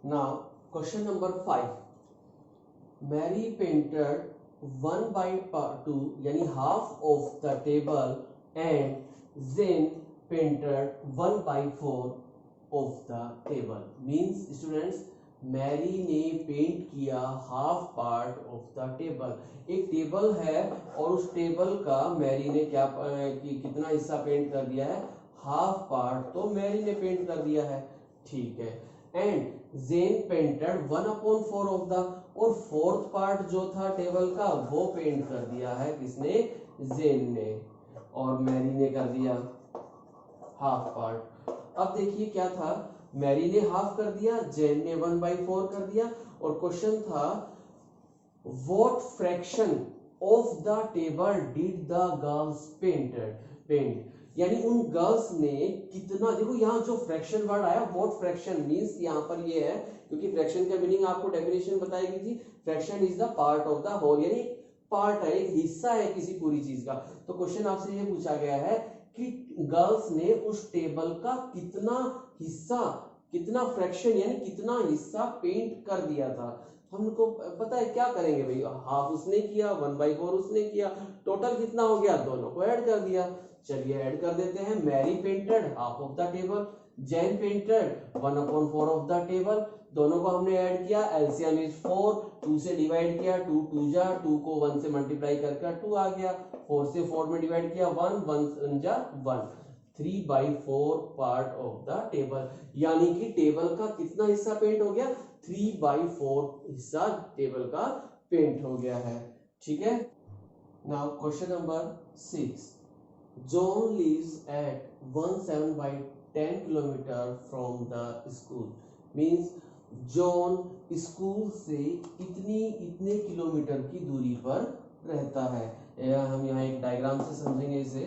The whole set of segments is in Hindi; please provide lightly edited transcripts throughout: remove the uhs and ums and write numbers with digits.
Now question number 5, Mary painted 1/2 यानी half of the table and Jane painted 1/4 of the table. Means students, Mary ने पेंट किया half part of the table. एक टेबल है और उस टेबल का मैरी ने क्या कितना हिस्सा पेंट कर दिया है, हाफ पार्ट तो मैरी ने पेंट कर दिया है, ठीक है। And Jane painted 1/4 of the, और फोर्थ पार्ट जो था टेबल का वो पेंट कर दिया है किसने, जेन ने, और मैरी ने कर दिया हाफ पार्ट। अब देखिए क्या था, मैरी ने हाफ कर दिया, जेन ने 1/4 कर दिया, और क्वेश्चन था what fraction of the table did the girls paint, यानी उन गर्ल्स ने कितना, देखो यहाँ जो फ्रैक्शन वर्ड आया व्हाट फ्रैक्शन मींस यहाँ पर ये है, क्योंकि फ्रैक्शन का मीनिंग आपको डेफिनेशन बताएगी थी, fraction is the part of the whole, यानी पार्ट है, एक हिस्सा है किसी पूरी चीज का। तो क्वेश्चन आपसे ये पूछा गया है कि गर्ल्स ने उस टेबल का कितना हिस्सा, कितना फ्रैक्शन यानी कितना हिस्सा पेंट कर दिया था। हमको पता है क्या करेंगे भाई, हाफ उसने किया, 1/4 उसने किया, टोटल कितना हो गया, दोनों को ऐड कर दिया। चलिए ऐड कर देते हैं, Mary painted half of the table, Jane painted 1/4 of the table, दोनों को हमने ऐड किया, एलसीएम इज 4, 2 से डिवाइड किया, 2 2 जा, 2 को 1 से मल्टीप्लाई करके 2 आ गया, 4 से 4 में डिवाइड किया, 1 1 जा 1, 3/4 पार्ट ऑफ द टेबल, यानी कि टेबल का कितना हिस्सा पेंट हो गया, 3/4 हिस्सा टेबल का पेंट हो गया है, ठीक है। Now question number 6, John lives at 17/10 kilometer from the school, means John school से इतने किलोमीटर की दूरी पर रहता है। हम यहाँ एक डायग्राम से समझेंगे इसे।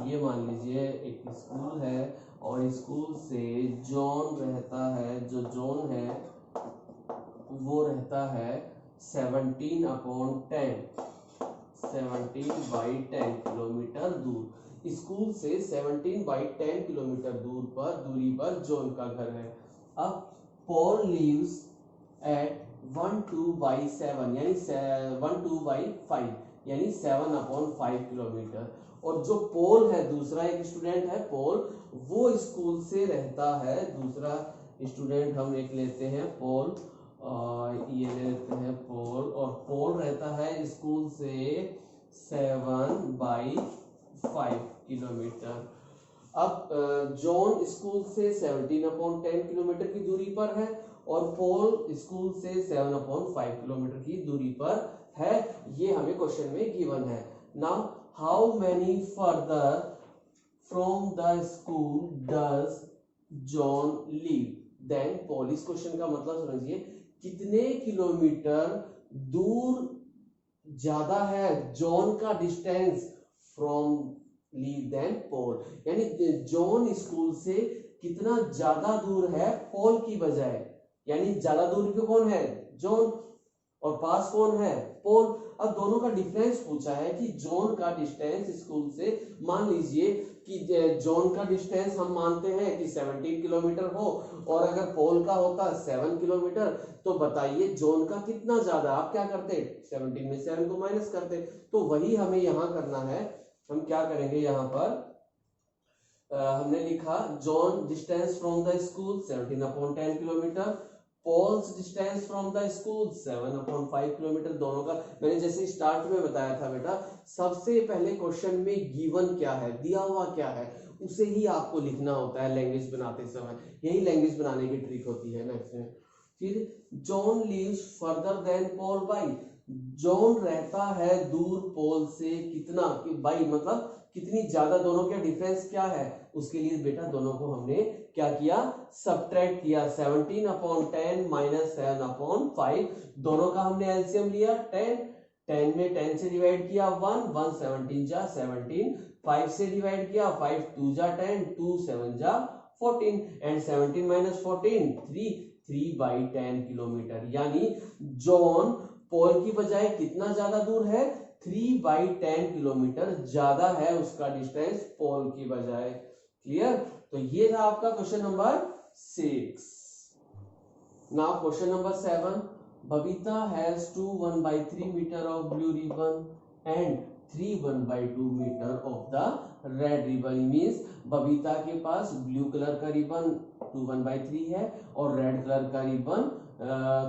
ये मान लीजिए एक स्कूल है और स्कूल से जॉन रहता है, जो जॉन है वो रहता है 17/10 किलोमीटर दूर। स्कूल से 17/10 किलोमीटर दूरी पर जॉन का घर है। अब पॉल लीव्स एट 12/7 यानी 12/5 यानी 7/5 किलोमीटर, और जो पोल है, दूसरा एक स्टूडेंट है पोल, वो स्कूल से रहता है, दूसरा स्टूडेंट हम एक लेते हैं पोल, ये लेते हैं पोल, और पोल रहता है स्कूल से 7/5 किलोमीटर। अब जॉन स्कूल से 17/10 किलोमीटर की दूरी पर है और पोल स्कूल से 7/5 किलोमीटर की दूरी पर है, ये हमें क्वेश्चन में गिवन है। Now how many further from the school does John live than Paul. इस क्वेश्चन का मतलब समझिए, कितने किलोमीटर दूर ज्यादा है जॉन का डिस्टेंस फ्रॉम लीव देन पोल, यानी जॉन स्कूल से कितना ज्यादा दूर है पोल की बजाय, यानी ज्यादा दूर पे कौन है, जॉन, और पास कौन है, पोल। अब दोनों का डिफरेंस पूछा है कि जॉन का डिस्टेंस स्कूल से, मान लीजिए कि जॉन का डिस्टेंस हम मानते हैं कि 17 किलोमीटर हो और अगर पोल का होता 7 किलोमीटर, तो बताइए जॉन का कितना ज्यादा, आप क्या करते, 17 में 7 को माइनस करते। तो वही हमें यहां करना है। हम क्या करेंगे यहाँ पर, हमने लिखा John distance from the school 17/10 kilometre, Paul's distance from the school 7/5 kilometre. दोनों का मैंने जैसे स्टार्ट में बताया था बेटा, सबसे पहले क्वेश्चन में गिवन क्या है, दिया हुआ क्या है, उसे ही आपको लिखना होता है लैंग्वेज बनाते समय, यही लैंग्वेज बनाने की ट्रिक होती है ना इसमें। फिर John leaves further than Paul by, John रहता है दूर पोल से कितना, कि बाई मतलब कितनी ज्यादा, दोनों का डिफरेंस क्या है, उसके लिए बेटा दोनों को हमने क्या किया, सब्ट्रैक्ट किया, 17/10 माइनस 7/5, दोनों का हमने एलसीएम लिया 10, 10 में 10 से डिवाइड किया 1, 1 17 जा 17, 5 से डिवाइड किया 5 2 जा 10, 2 7 जा 14, एंड 17 माइनस 14 3/10 किलोमीटर, यानी जॉन पोल की बजाय कितना ज्यादा दूर है, 3/10 किलोमीटर ज्यादा है उसका डिस्टेंस पोल की बजाय। क्लियर। तो ये था आपका question number 6। Now question number 7. Babita has 2 1/3 meter of blue ribbon and 3 1/2 meter of the red ribbon. Means Babita के पास ब्लू कलर का रिबन 2 1/3 है और रेड कलर का रिबन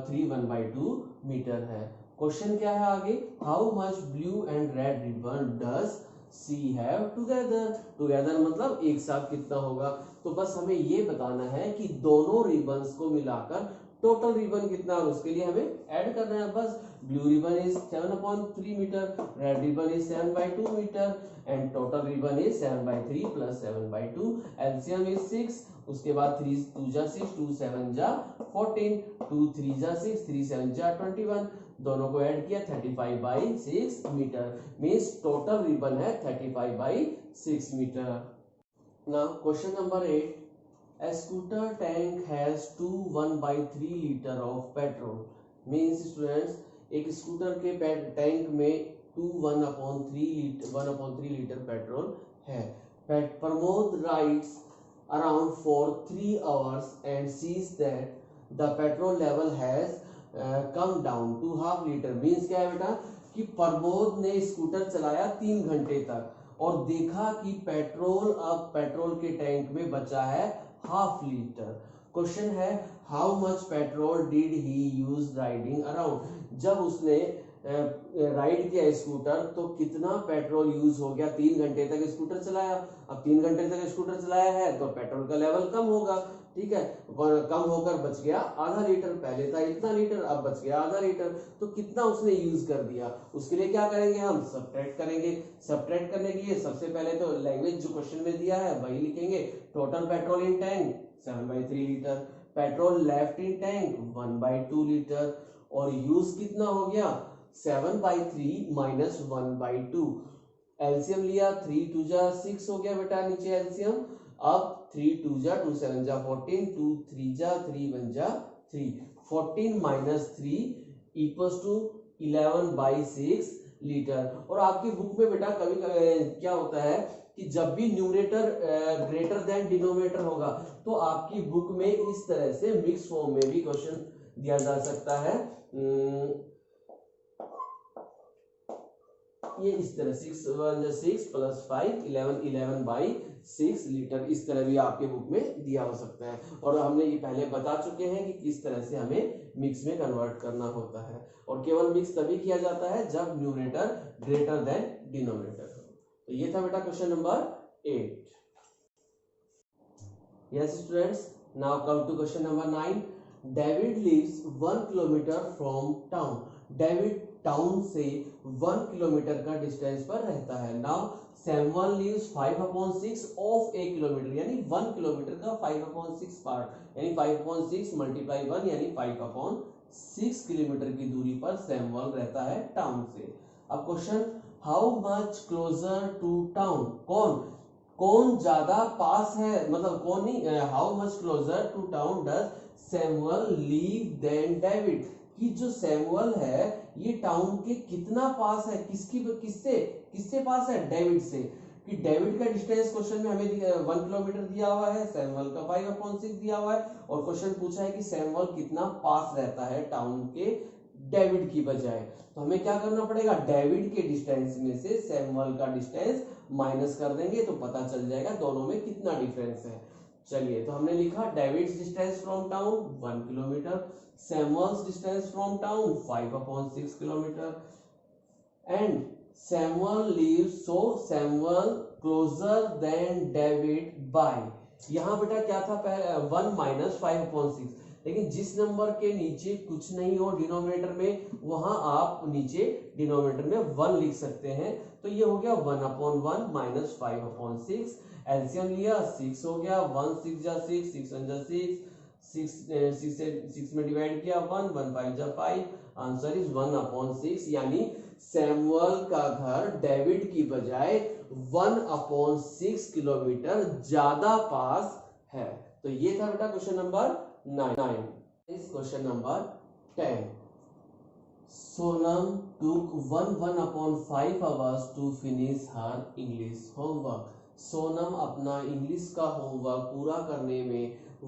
3 1/2 मीटर है। क्वेश्चन क्या है आगे, how much blue and red ribbon does she have together. Together मतलब एक साथ कितना होगा। तो बस हमें ये बताना है कि दोनों रिबन्स को मिलाकर टोटल रिबन कितना है, उसके लिए हमें ऐड करना है। बस blue ribbon is 7/3 metre, red ribbon is 7/2 metre and total ribbon is 7/3 plus 7/2। LCM is 6, उसके बाद 3 2 जा 6, 2 7 जा 14, 2 3 जा 6, 3 7 जा 21, दोनों को ऐड किया 35/6 मीटर। मींस टोटल रिबन है 35/6 metre. Now question number 8. A scooter tank has 2 1/3 liter of petrol. Means students, एक स्कूटर के टैंक में 2 1/3 लीटर पेट्रोल है। Pramod rides around for 3 hours and sees that the petrol level has come down to half liter. Means क्या है बेटा कि प्रमोद ने स्कूटर चलाया 3 घंटे तक और देखा कि पेट्रोल के टैंक में बचा है हाफ लीटर। क्वेश्चन है how much petrol did he use riding around. जब उसने राइड किया स्कूटर तो कितना पेट्रोल यूज हो गया। 3 घंटे तक स्कूटर चलाया, अब 3 घंटे तक स्कूटर चलाया है तो पेट्रोल का लेवल कम होगा, ठीक है, कम होकर बच गया आधा लीटर। पहले था इतना लीटर, अब बच गया आधा लीटर। तो कितना उसने यूज कर दिया, उसके लिए क्या करेंगे, हम सब्ट्रैक्ट करेंगे। सब्ट्रैक्ट करने के लिए सबसे पहले तो लैंग्वेज जो क्वेश्चन में दिया है वही लिखेंगे। Total petrol in tank 7/3 litre, petrol left in tank 1/2 litre और यूज कितना हो गया 7/3 माइनस 1/2। एलसीएम लिया 3 2 जा 6 हो गया बेटा नीचे एलसीएम। अब 3 2 जा 2 7 जा 14, 2 3 जा 3 1 जा 3, 14 माइनस 3 इक्वल्स टू 11/6 लीटर। और आपकी बुक में बेटा कभी क्या होता है कि जब भी न्यूमरेटर ग्रेटर देन डिनोमिनेटर होगा तो आपकी बुक में इस तरह से मिक्स फॉर्म में भी क्वेश्चन दिया जा सकता है। ये इस तरह 6 1 जा 6 प्लस 5 11/6 लीटर, इस तरह भी आपके बुक में दिया हो सकता है। और हमने ये पहले बता चुके हैं कि किस तरह से हमें मिक्स में कन्वर्ट करना होता है। और केवल मिक्स तभी किया जाता है जब न्यूमरेटर ग्रेटर देन डिनोमिनेटर हो। तो ये था बेटा question number 8। Yes students, now come to question number 9. David lives 1 kilometre from town. David town से 1 किलोमीटर का डिस्टेंस पर रहता है। Now Samuel lives 5/6 of a kilometre, यानी 1 किलोमीटर का 5/6 पार्ट, यानी 5/6 मल्टीप्लाई 1 यानी 5/6 किलोमीटर की दूरी पर सैमुअल रहता है टाउन से। अब question, how much closer to town. कौन ज्यादा पास है, मतलब कौन नहीं, how much closer to town does Samuel live than David. कि जो सैमुअल है ये टाउन के कितना पास है, किससे पास है, डेविड से। कि डेविड का डिस्टेंस क्वेश्चन में हमें 1 किलोमीटर दिया हुआ है, सैमुअल का 5/6 दिया हुआ है और क्वेश्चन पूछा है कि सैमुअल कितना पास रहता है टाउन के डेविड की बजाय। तो हमें क्या करना पड़ेगा, डेविड के डिस्टेंस में से सैमुअल का डिस्टेंस माइनस कर देंगे तो पता चल जाएगा दोनों में कितना डिफरेंस है। चलिए, तो हमने लिखा David's distance from town 1 kilometre, Samuel's distance from town 5/6 kilometre and Samuel leaves, so Samuel closer than David by. यहां बेटा क्या था, पहले 1 माइनस 5/6, लेकिन जिस नंबर के नीचे कुछ नहीं हो डिनोमिनेटर में वहां आप नीचे डिनोमिनेटर में 1 लिख सकते हैं। तो ये हो गया 1/1 माइनस 5/6। एलसीएम लिया 6 हो गया, 1 6 जा 6, 6 1 जा 6 में डिवाइड किया 1 1 5 जा 5, आंसर इज 1/6। यानी सैमुअल का घर डेविड की बजाय 1/6 किलोमीटर ज्यादा पास है। तो ये था बेटा क्वेश्चन नंबर 9. इस question number 10. Sonam took 1/5 hours to finish her English homework. Sonam अपना इंग्लिश का होमवर्क पूरा करने में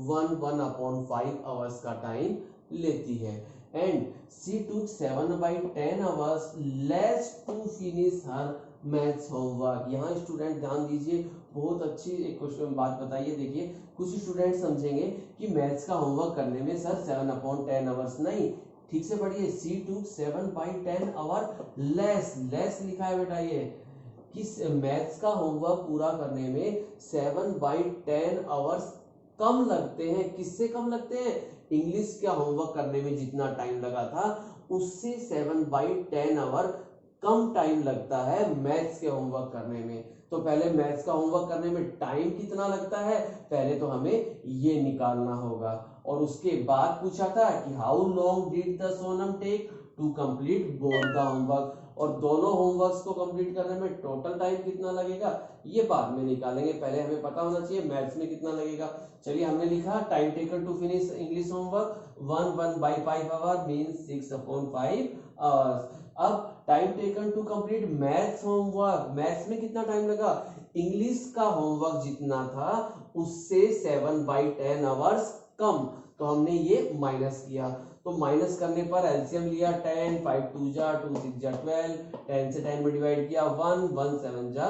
1/5 आवर्स का टाइम लेती है। And she took 7/10 hours less to finish her maths homework. यहाँ स्टूडेंट ध्यान दीजिए, बहुत अच्छी एक क्वेश्चन बात बताइए। देखिए कुछ स्टूडेंट समझेंगे कि मैथ्स का होमवर्क करने में सर 7/10 आवर्स नहीं, ठीक से पढ़िए, सी टू 7/10 आवर लेस, लेस लिखा है बेटा, ये कि मैथ्स का होमवर्क पूरा करने में 7/10 आवर्स कम लगते हैं। किससे कम लगते हैं? इंग्लिश का होमवर्क करने में जितना टाइम लगा था उससे 7/10 आवर कम टाइम लगता है मैथ्स के होमवर्क करने में। तो पहले मैथ्स का होमवर्क करने में टाइम कितना लगता है, पहले तो हमें ये निकालना होगा। और उसके बाद पूछा था कि how long did the Sonam take to complete both the homework, और दोनों होमवर्क्स को कंप्लीट करने में टोटल टाइम कितना लगेगा ये बाद में निकालेंगे, पहले हमें पता होना चाहिए मैथ्स में कितना लगेगा। चलिए हमने लिखा time taken to finish English homework 1/5 hour means 6/5 hours. अब time taken to complete maths homework, maths में कितना टाइम लगा, इंग्लिश का होमवर्क जितना था उससे 7/10 आवर्स कम, तो हमने ये माइनस किया। तो माइनस करने पर एलसीएम लिया 10, 5 2 जा 2 6 जा 12, 10 से 10 में डिवाइड किया 1, 1 7 जा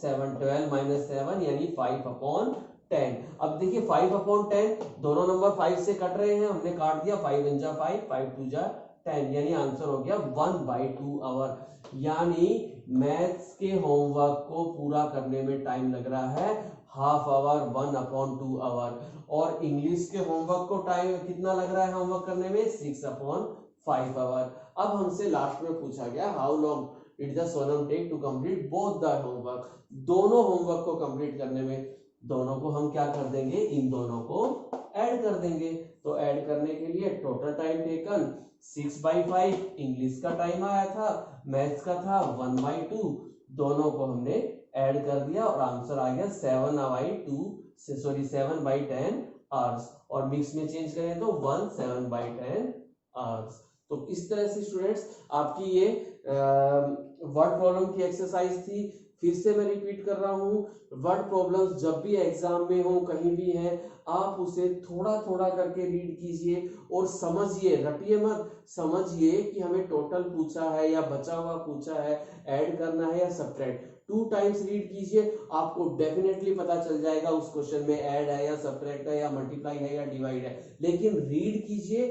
7, 12 माइनस 7 यानी 5/10। अब देखिए 5/10 दोनों नंबर 5 से कट रहे हैं, हमने काट दिया, 5 1 जा 5, 5 2 जा 10, यानी आंसर हो गया 1/2 आवर। यानी मैथ्स के होमवर्क को पूरा करने में टाइम लग रहा है हाफ आवर, 1/2 आवर। और इंग्लिश के होमवर्क को टाइम कितना लग रहा है होमवर्क करने में 6/5 आवर। अब हमसे लास्ट में पूछा गया how long did the Sonam take to complete both the homework, दोनों होमवर्क को कंप्लीट करने में दोनों को हम क्या कर देंगे, इन दोनों को ऐड कर देंगे। तो ऐड करने के लिए टोटल टाइम टेकन 6/5, इंग्लिश का टाइम आया था, मैथ्स का था 1/2, दोनों को हमने ऐड कर दिया और आंसर आ गया 7/10 आवर्स, और मिक्स में चेंज करें तो 7/10 आवर्स। तो इस तरह से स्टूडेंट्स आपकी ये वर्ड प्रॉब्लम की एक्सरसाइज थी। फिर से मैं रिपीट कर रहा हूँ, वर्ड प्रॉब्लम्स जब भी एग्जाम में हो कहीं भी है, आप उसे थोड़ा थोड़ा करके रीड कीजिए और समझिए, रटिए मत, समझिए कि हमें टोटल पूछा है या बचा हुआ पूछा है, ऐड करना है या सब्ट्रैक्ट। 2 टाइम्स रीड कीजिए, आपको डेफिनेटली पता चल जाएगा उस क्वेश्चन में ऐड है या सब्ट्रैक्ट है या मल्टीप्लाई है या डिवाइड है, लेकिन रीड कीजिए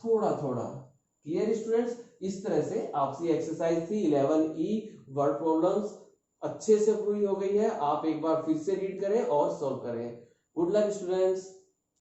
थोड़ा थोड़ा। Clear students? इस तरह से आपसी एक्सरसाइज थी 11E वर्ड प्रॉब्लम्स, अच्छे से पूरी हो गई है। आप एक बार फिर से रीड करें और सॉल्व करें। Good luck students.